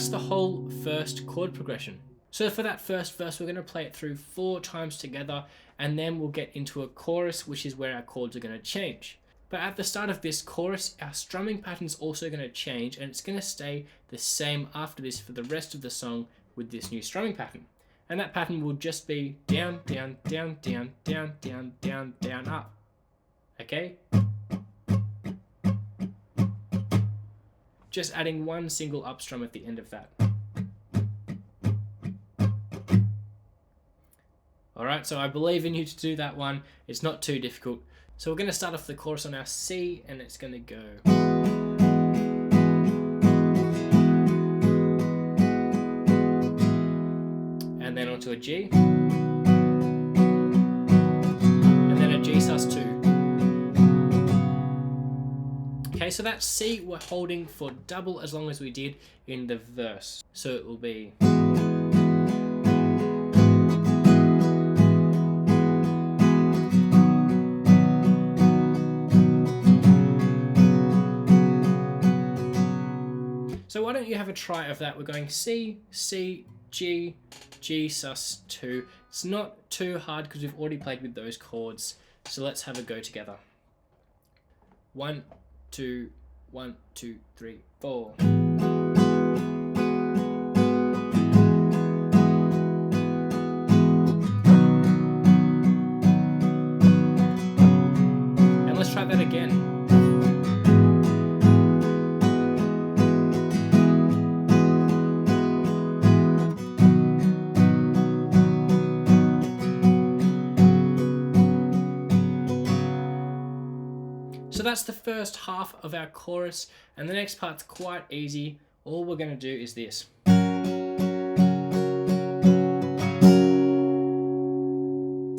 that's the whole first chord progression. So for that first verse, we're going to play it through 4 times together, and then we'll get into a chorus, which is where our chords are going to change. But at the start of this chorus, our strumming pattern's also going to change, and it's going to stay the same after this for the rest of the song with this new strumming pattern. And that pattern will just be down, down, down, down, down, down, down, down, up. Okay? Just adding one single up strum at the end of that. Alright, so I believe in you to do that one. It's not too difficult. So we're going to start off the chorus on our C, and it's going to go. And then onto a G. And then a G sus2. Okay, so that C we're holding for double as long as we did in the verse. So it will be... So why don't you have a try of that? We're going C, C, G, G sus2. It's not too hard because we've already played with those chords. So let's have a go together. 1, 2, 1, 2, 3, 4. And let's try that again. So that's the first half of our chorus, and the next part's quite easy. All we're going to do is this.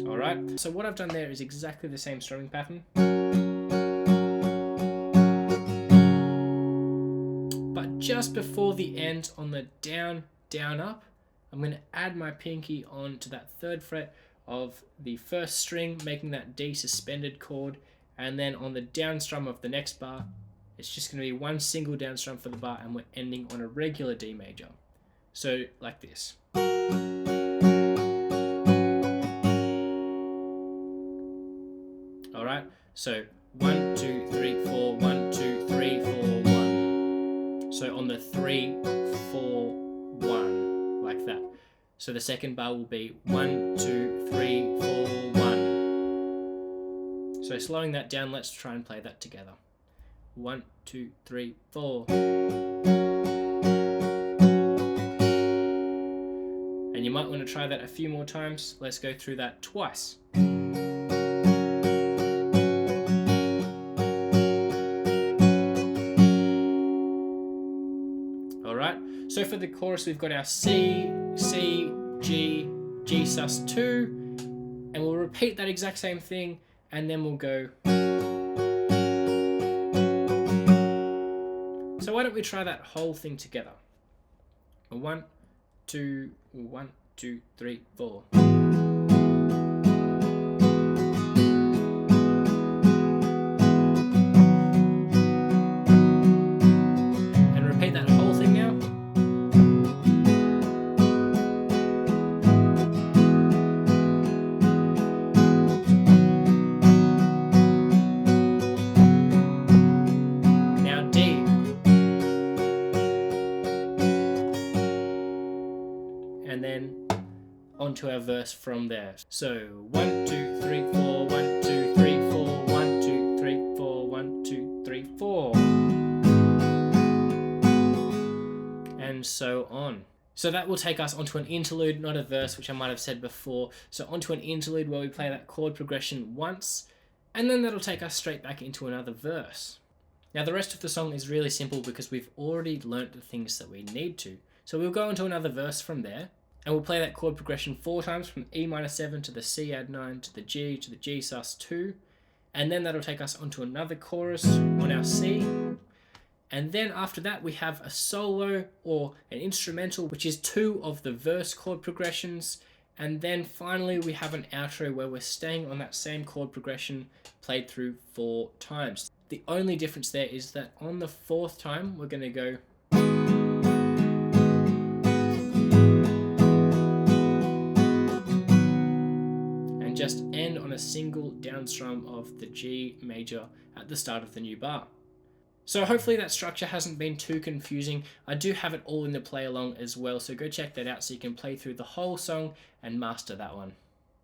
Alright, so what I've done there is exactly the same strumming pattern. But just before the end on the down, down, up, I'm going to add my pinky on to that 3rd fret of the 1st string, making that D suspended chord. And then on the down strum of the next bar, it's just going to be one single down strum for the bar, and we're ending on a regular D major. So like this. Alright, so 1, 2, 3, 4, 1, 2, 3, 4, 1. So on the 3, 4, 1, like that. So the second bar will be 1, 2, 3, 4, 1. So slowing that down, let's try and play that together. 1, 2, 3, 4. And you might want to try that a few more times. Let's go through that twice. Alright, so for the chorus we've got our C, C, G, G sus2, and we'll repeat that exact same thing. And then we'll go. So why don't we try that whole thing together? 1, 2, 1, 2, 3, 4. And repeat that whole thing now. And then onto our verse from there. So 1, 2, 3, 4, 1, 2, 3, 4, 1, 2, 3, 4, 1, 2, 3, 4. And so on. So that will take us onto an interlude, not a verse, which I might have said before. So onto an interlude where we play that chord progression once, and then that'll take us straight back into another verse. Now the rest of the song is really simple because we've already learnt the things that we need to. So we'll go into another verse from there, and we'll play that chord progression 4 times from E minor 7 to the C add 9 to the G sus2, and then that'll take us onto another chorus on our C. And then after that we have a solo or an instrumental, which is 2 of the verse chord progressions, and then finally we have an outro where we're staying on that same chord progression played through 4 times. The only difference there is that on the 4th time we're going to go single down strum of the G major at the start of the new bar. So hopefully that structure hasn't been too confusing. I do have it all in the play along as well, so go check that out so you can play through the whole song and master that one.